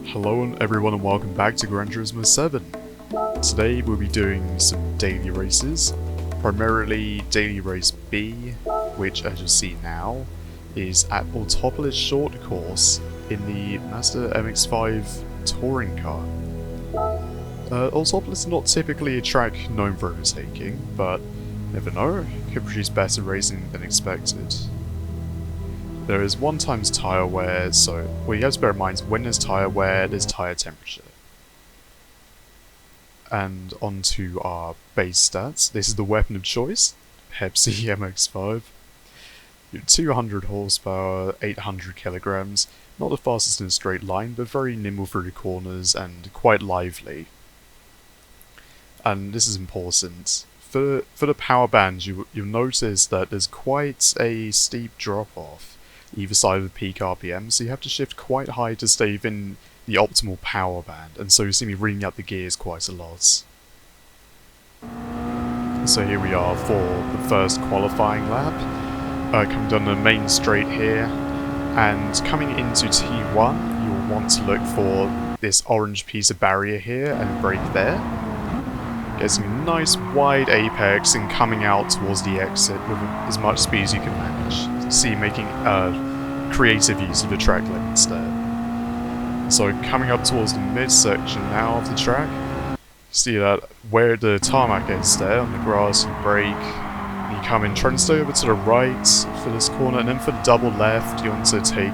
Hello everyone and welcome back to Gran Turismo 7. Today we'll be doing some daily races, primarily daily race B, which as you see now is at Autopolis short course in the Mazda MX-5 Touring Car. Autopolis is not typically a track known for overtaking, but never know, it could produce better racing than expected. There is 1 times tyre wear, so what you have to bear in mind is when there's tyre wear, there's tyre temperature. And onto our base stats. This is the weapon of choice, Pepsi MX-5. 200 horsepower, 800 kilograms, not the fastest in a straight line, but very nimble through the corners and quite lively. And this is important. For the power band, you'll notice that there's quite a steep drop-off either side of the peak RPM, so you have to shift quite high to stay within the optimal power band, and so you see me reading out the gears quite a lot. So here we are for the first qualifying lap, coming down the main straight here, and coming into T1 you'll want to look for this orange piece of barrier here and brake there. Getting a nice wide apex and coming out towards the exit with as much speed as you can manage. See, making creative use of the track limits there. So coming up towards the midsection now of the track, see that where the tarmac is there on the grass, you brake, and you come in, try and stay over to the right for this corner, and then for the double left you want to take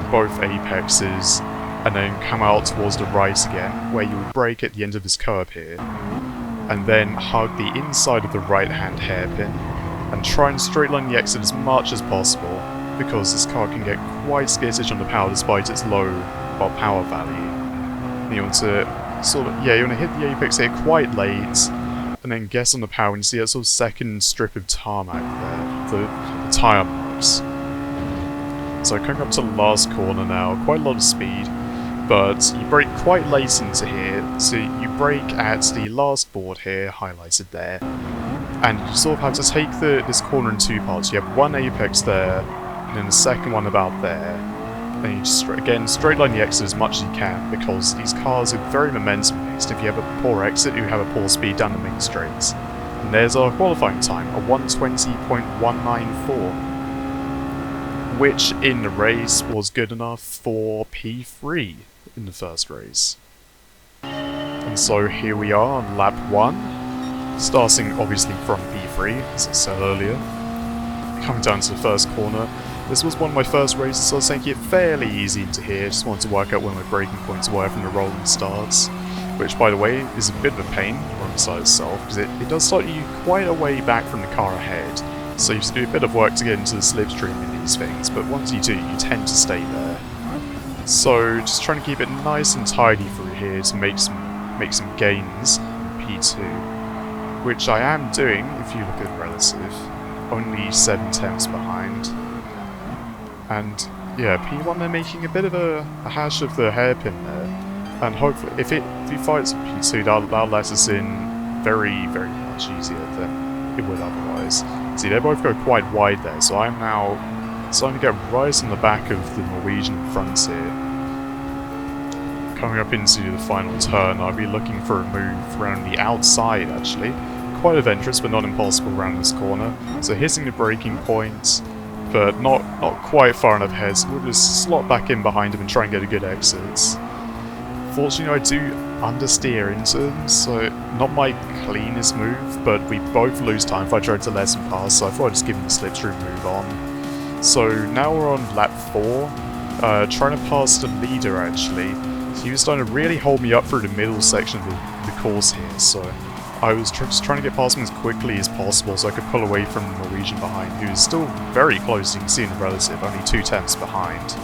both apexes and then come out towards the right again, where you will brake at the end of this curve here, and then hug the inside of the right hand hairpin and try and straight line the exit as much as possible, because this car can get quite skittish on the power despite its low power value. And you want to you want to hit the apex here quite late, and then guess on the power and you see that sort of second strip of tarmac there, the tyre marks. So coming up to the last corner now, quite a lot of speed, but you brake quite late into here, so you brake at the last board here, highlighted there, and you sort of have to take this corner in 2 parts. You have one apex there, and then the second one about there. Then you just, again, straight line the exit as much as you can, because these cars are very momentum based. If you have a poor exit, you have a poor speed down the main straights. And there's our qualifying time, a 1:20.194, which in the race was good enough for P3 in the first race. And so here we are on lap 1, starting obviously from P3, as I said earlier. Coming down to the first corner. This was one of my first races, so I was taking it fairly easy into here. Just wanted to work out where my braking points were from the rolling starts, which, by the way, is a bit of a pain alongside itself, because it does start you quite a way back from the car ahead, so you have to do a bit of work to get into the slipstream in these things, but once you do, you tend to stay there. So just trying to keep it nice and tidy through here to make some gains in P2, which I am doing if you look at the relative, only 7 tenths behind. And yeah, P1 they're making a bit of a hash of the hairpin there, and hopefully if he fights with P2 that'll let us in very, very much easier than it would otherwise. See, they both go quite wide there, so I'm now starting to get right on the back of the Norwegian in front here. Coming up into the final turn, I'll be looking for a move around the outside actually. Quite adventurous but not impossible around this corner, so hitting the braking point, but not quite far enough ahead, so we'll just slot back in behind him and try and get a good exit. Fortunately I do understeer into him, so not my cleanest move, but we both lose time if I try to let him pass, so I thought I'd just give him the slipstream move on. So now we're on lap 4, trying to pass the leader actually. He was starting to really hold me up through the middle section of the course here, so I was just trying to get past him as quickly as possible so I could pull away from the Norwegian behind, who is still very close, you can see in the relative, only 2 tenths behind.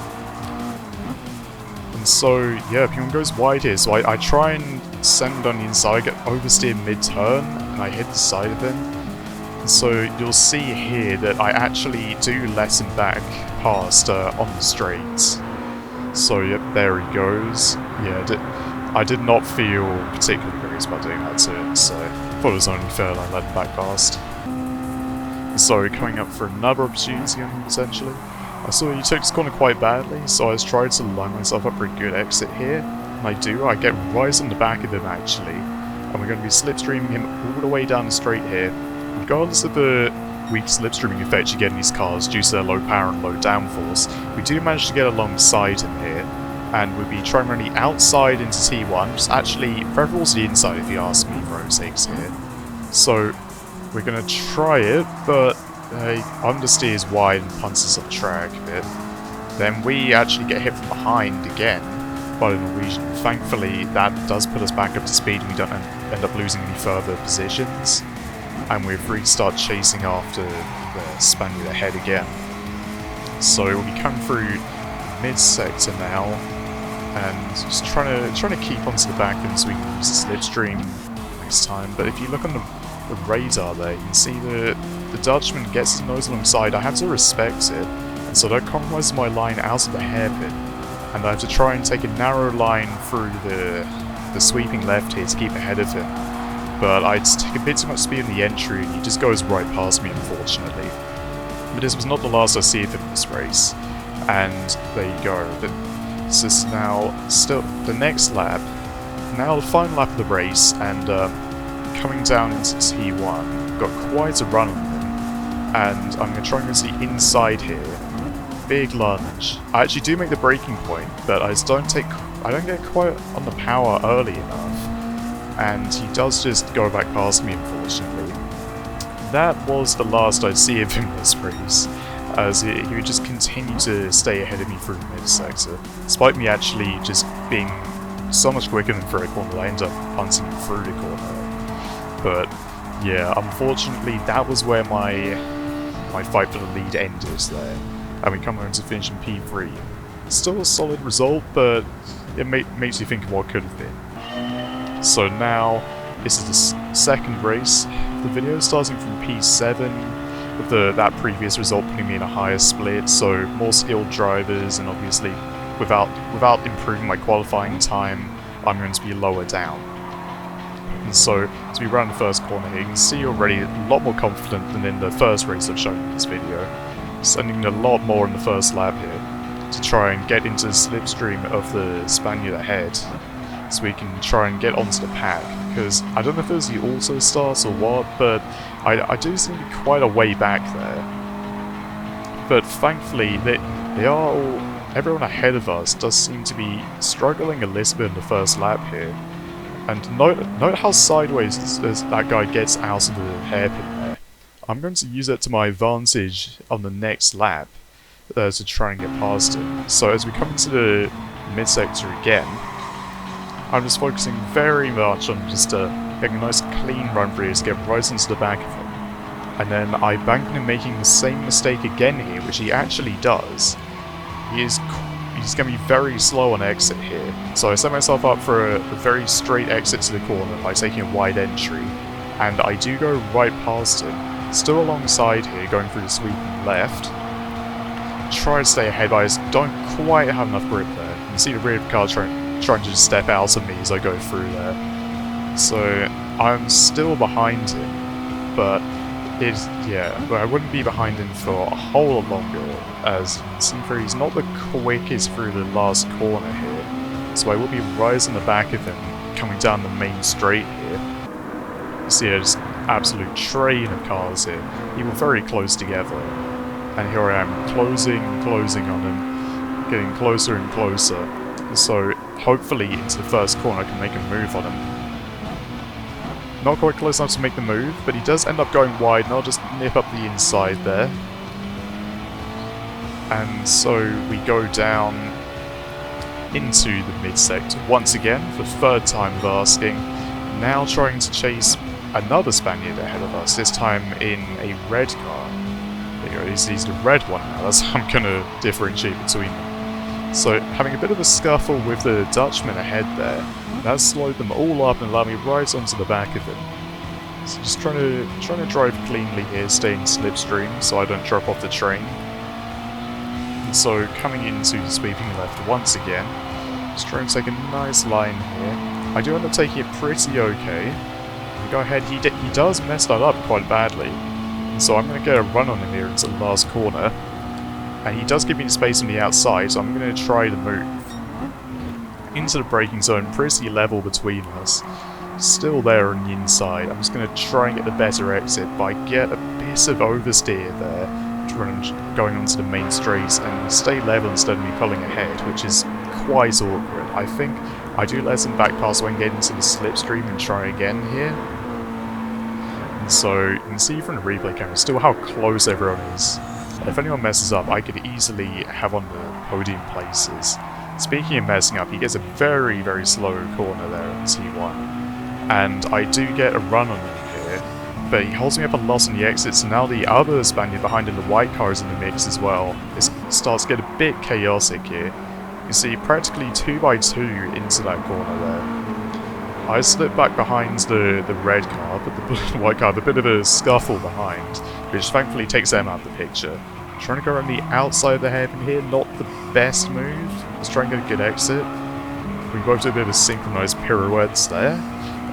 And so, yeah, P1 goes wide here, so I try and send on the inside, get oversteer mid-turn, and I hit the side of him. And so you'll see here that I actually do let him back past on the straight. So, yep, there he goes. Yeah, I did not feel particularly great about doing that to him, so I thought it was only fair that I let him back past. So coming up for another opportunity on him, essentially. I saw he took this corner quite badly, so I was trying to line myself up for a good exit here. and I do. I get right on the back of him, actually. And we're going to be slipstreaming him all the way down the straight here. Regardless of the weak slipstreaming effect you get in these cars due to their low power and low downforce, we do manage to get alongside him here. And we'll be trying to run the outside into T1, which is actually preferable to the inside if you ask me for his sakes here. So, we're going to try it, but understeer is wide and punts us off track a bit. Then we actually get hit from behind again by the Norwegian. Thankfully, that does put us back up to speed and we don't end up losing any further positions. And we're free to start chasing after the Spaniard ahead again. So we'll be coming through mid-sector now, and just trying to keep onto the back end so we can use the slipstream next time. But if you look on the radar there, you can see the Dutchman gets his nose alongside. I have to respect it, and so that compromises my line out of the hairpin, and I have to try and take a narrow line through the sweeping left here to keep ahead of him. But I just take a bit too much speed in the entry, and he just goes right past me, unfortunately. But this was not the last I see of him in this race. And there you go. This is now still the next lap. Now the final lap of the race, and coming down into T1. Got quite a run on him, and I'm going to try and go to the inside here. Big lunge. I actually do make the braking point, but I just don't get quite on the power early enough. And he does just go back past me, unfortunately. That was the last I'd see of him this race, as he would just continue to stay ahead of me through the mid-sector, despite me actually just being so much quicker than through a corner. I end up punting him through the corner. But yeah, unfortunately that was where my fight for the lead ended there, and we come home to finish in P3. Still a solid result, but it makes you think of what could have been. So now, this is the second race. The video starting from P7, with that previous result putting me in a higher split, so more skilled drivers, and obviously without improving my qualifying time, I'm going to be lower down. And so, as we run the first corner here, you can see already a lot more confident than in the first race I've shown in this video. Sending a lot more in the first lap here, to try and get into the slipstream of the Spaniard ahead, so we can try and get onto the pack. Because I don't know if it was the auto start or what, but I do seem to be quite a way back there. But thankfully, everyone ahead of us does seem to be struggling a little bit in the first lap here. And note how sideways that guy gets out of the hairpin there. I'm going to use it to my advantage on the next lap to try and get past him. So as we come into the mid-sector again, I'm just focusing very much on just getting a nice clean run through to get right into the back of him. And then I bank on him making the same mistake again here, which he actually does. He's going to be very slow on exit here. So I set myself up for a very straight exit to the corner by taking a wide entry. And I do go right past him. Still alongside here, going through the sweeping left. Try to stay ahead, but I just don't quite have enough grip there. You can see the rear of the car trying to just step out of me as I go through there. So I'm still behind him, but I wouldn't be behind him for a whole lot longer, as you can see through, he's not the quickest through the last corner here. So I will be right in the back of him coming down the main straight here. You see there's an absolute train of cars here, even very close together. And here I am, closing on him, getting closer and closer. So hopefully into the first corner I can make a move on him. Not quite close enough to make the move, but he does end up going wide, and I'll just nip up the inside there. And so we go down into the mid-sector once again, for the third time of asking. Now trying to chase another Spaniard ahead of us, this time in a red car. There you go, he's the red one now, that's how I'm going to differentiate between them. So having a bit of a scuffle with the Dutchman ahead there, that slowed them all up and allowed me right onto the back of him. So just trying to drive cleanly here, staying slipstream so I don't drop off the train. And so coming into the sweeping left once again, just trying to take a nice line here. I do end up taking it pretty okay. We go ahead, he does mess that up quite badly. And so I'm going to get a run on him here into the last corner. And he does give me the space on the outside, so I'm going to try the move. into the braking zone, pretty level between us. Still there on the inside. I'm just going to try and get the better exit, but I get a bit of oversteer there, going onto the main straight, and stay level instead of me pulling ahead, which is quite awkward. I think I do let him back pass when getting into the slipstream and try again here. And so you can see from the replay camera still how close everyone is. If anyone messes up, I could easily have on the podium places. Speaking of messing up, he gets a very, very slow corner there on T1. And I do get a run on him here, but he holds me up a lot on the exit, so now the other Spaniard behind in the white car is in the mix as well. It starts to get a bit chaotic here. You see practically 2x2 into that corner there. I slip back behind the red car, but the white car, a bit of a scuffle behind, which thankfully takes them out of the picture. Trying to go around the outside of the hairpin here, not the best move. Let's try and get a good exit. We both do a bit of a synchronized pirouettes there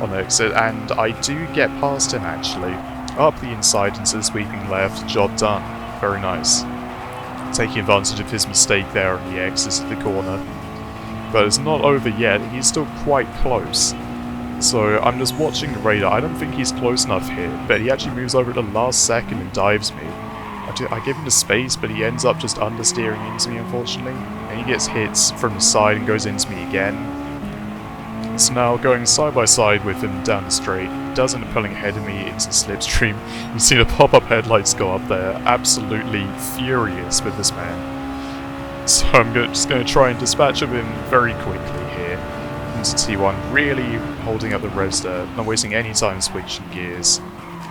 on exit, and I do get past him actually. Up the inside into the sweeping left, job done. Very nice. Taking advantage of his mistake there on the exit of the corner. But it's not over yet, he's still quite close. So I'm just watching the radar. I don't think he's close enough here, but he actually moves over at the last second and dives me. I give him the space, but he ends up just understeering into me, unfortunately. And he gets hits from the side and goes into me again. So now going side by side with him down the straight, he does end up pulling ahead of me into the slipstream. You see the pop-up headlights go up there, absolutely furious with this man. So I'm just going to try and dispatch of him very quickly here into T1, really holding up the revs there, not wasting any time switching gears.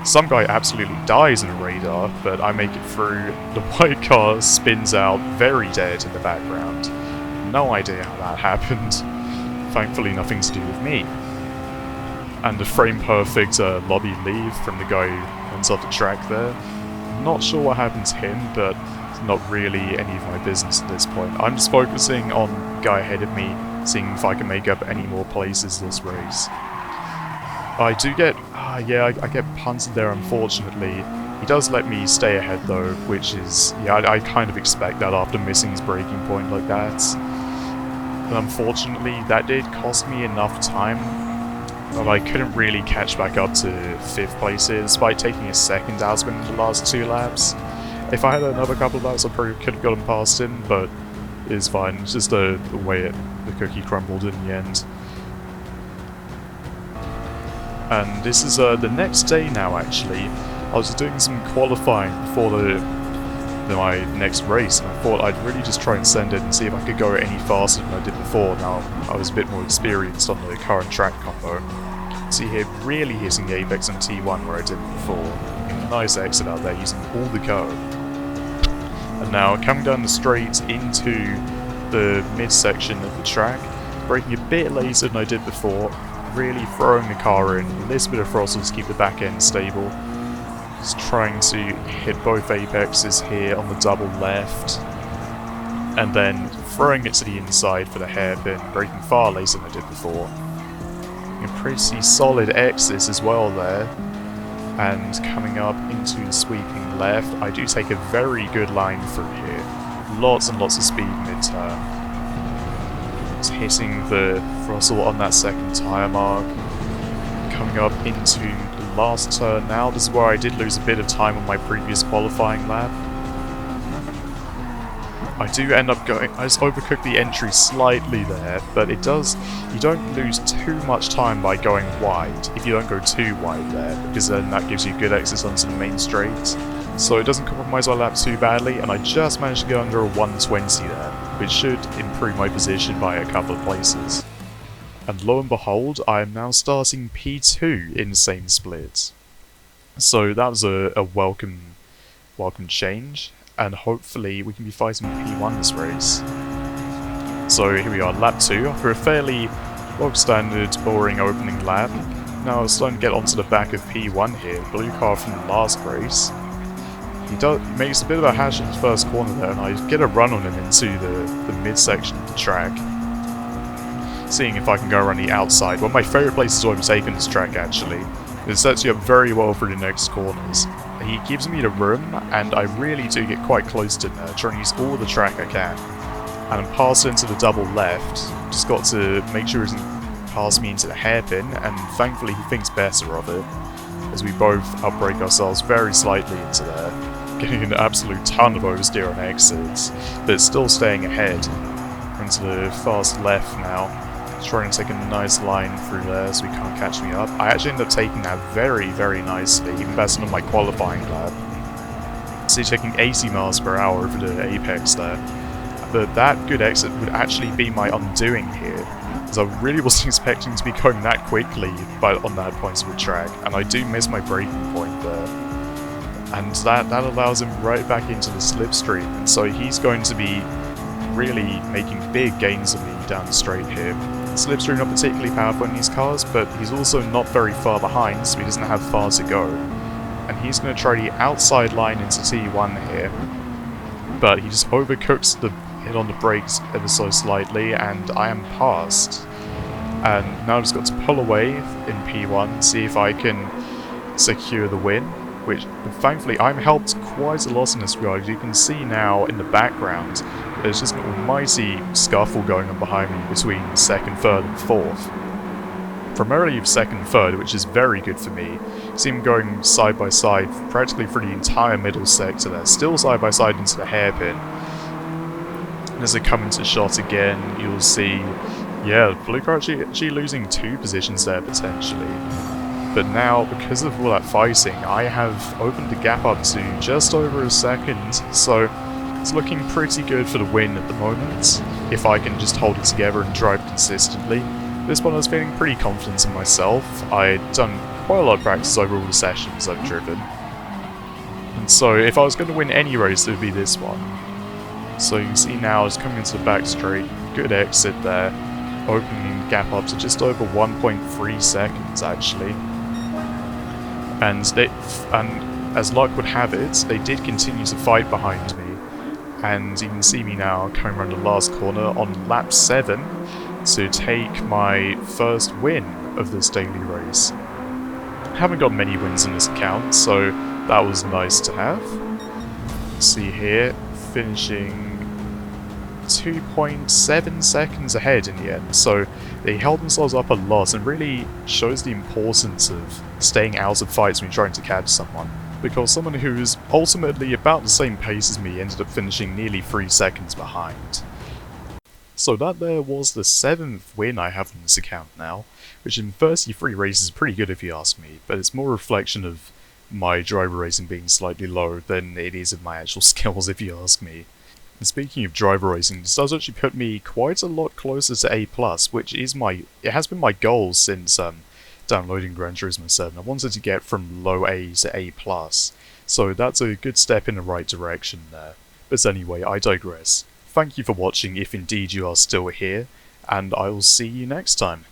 Some guy absolutely dies in a radar, but I make it through. The white car spins out very dead in the background. No idea how that happened. Thankfully nothing to do with me. And a frame-perfect lobby leave from the guy who runs off the track there. Not sure what happened to him, but it's not really any of my business at this point. I'm just focusing on the guy ahead of me, seeing if I can make up any more places this race. I do get... yeah, I get punted there, unfortunately. He does let me stay ahead, though, which is... yeah, I kind of expect that after missing his braking point like that. But unfortunately, that did cost me enough time that I couldn't really catch back up to 5th place here, despite taking a second out of him in the last 2 laps. If I had another couple of laps, I probably could have gotten past him, but it's fine. It's just the way the cookie crumbled in the end. And this is the next day now, actually. I was doing some qualifying before my next race, and I thought I'd really just try and send it and see if I could go any faster than I did before. Now, I was a bit more experienced on the car and track combo. See here, really hitting the apex on T1 where I didn't before. Nice exit out there, using all the go. And now, coming down the straight into the midsection of the track, braking a bit later than I did before, really throwing the car in, a little bit of throttle to keep the back end stable. Just trying to hit both apexes here on the double left, and then throwing it to the inside for the hairpin, braking far later than I did before. A pretty solid exit as well there, and coming up into the sweeping left, I do take a very good line through here. Lots and lots of speed mid-turn. Just hitting the throttle on that second tyre mark. Coming up into the last turn now. This is where I did lose a bit of time on my previous qualifying lap. I do end up going... I just overcooked the entry slightly there, but it does... You don't lose too much time by going wide, if you don't go too wide there, because then that gives you good exits onto the main straight. So it doesn't compromise my lap too badly, and I just managed to get under a 120 there, which should improve my position by a couple of places. And lo and behold, I am now starting P2 in the same split. So that was a welcome change, and hopefully we can be fighting P1 this race. So here we are, lap 2, after a fairly bog-standard, boring opening lap. Now I'm starting to get onto the back of P1 here, blue car from the last race. He makes a bit of a hash in the first corner there, and I get a run on him into the midsection of the track. Seeing if I can go around the outside. One of my favourite places to overtake on this track, actually. It sets you up very well for the next corners. He gives me the room, and I really do get quite close to him there, trying to use all the track I can. and I'm passed into the double left. Just got to make sure he doesn't pass me into the hairpin, and thankfully he thinks better of it, as we both outbrake ourselves very slightly into there, getting an absolute ton of oversteer on exits, but still staying ahead. Into the fast left now, trying to take a nice line through there so he can't catch me up. I actually ended up taking that very, very nicely, even better than my qualifying lap. So taking 80 miles per hour over the apex there. But that good exit would actually be my undoing here, as I really wasn't expecting to be going that quickly on that point of the track, and I do miss my braking point there. And that allows him right back into the slipstream, and so he's going to be really making big gains on me down the straight here. The slipstream not particularly powerful in these cars, but he's also not very far behind, so he doesn't have far to go. And he's going to try the outside line into T1 here, but he just overcooks the hit on the brakes ever so slightly, and I am passed. And now I've just got to pull away in P1, see if I can secure the win, which thankfully I'm helped quite a lot in this regard. You can see now in the background there's just an almighty scuffle going on behind me between second, third and fourth. Primarily second and third, which is very good for me. See them going side by side practically for the entire middle sector there, still side by side into the hairpin. And as they come into shot again, you'll see, yeah, Blue Car actually losing 2 positions there potentially. But now, because of all that fighting, I have opened the gap up to just over a second, so it's looking pretty good for the win at the moment, if I can just hold it together and drive consistently. This one I was feeling pretty confident in myself. I'd done quite a lot of practice over all the sessions I've driven. And so if I was going to win any race, it would be this one. So you can see now it's coming into the back straight, good exit there, opening the gap up to just over 1.3 seconds actually. And as luck would have it, they did continue to fight behind me. And you can see me now coming around the last corner on lap 7 to take my first win of this daily race. I haven't got many wins in this account, so that was nice to have. See here, finishing 2.7 seconds ahead in the end, so they held themselves up a lot and really shows the importance of staying out of fights when you're trying to catch someone, because someone who's ultimately about the same pace as me ended up finishing nearly 3 seconds behind. So that there was the 7th win I have on this account now, which in 33 races is pretty good if you ask me, but it's more a reflection of my driver racing being slightly low than it is of my actual skills if you ask me. And speaking of driver racing, this does actually put me quite a lot closer to A+, which is it has been my goal since downloading Gran Turismo 7. I wanted to get from low A to A+, so that's a good step in the right direction there. But anyway, I digress. Thank you for watching if indeed you are still here, and I will see you next time.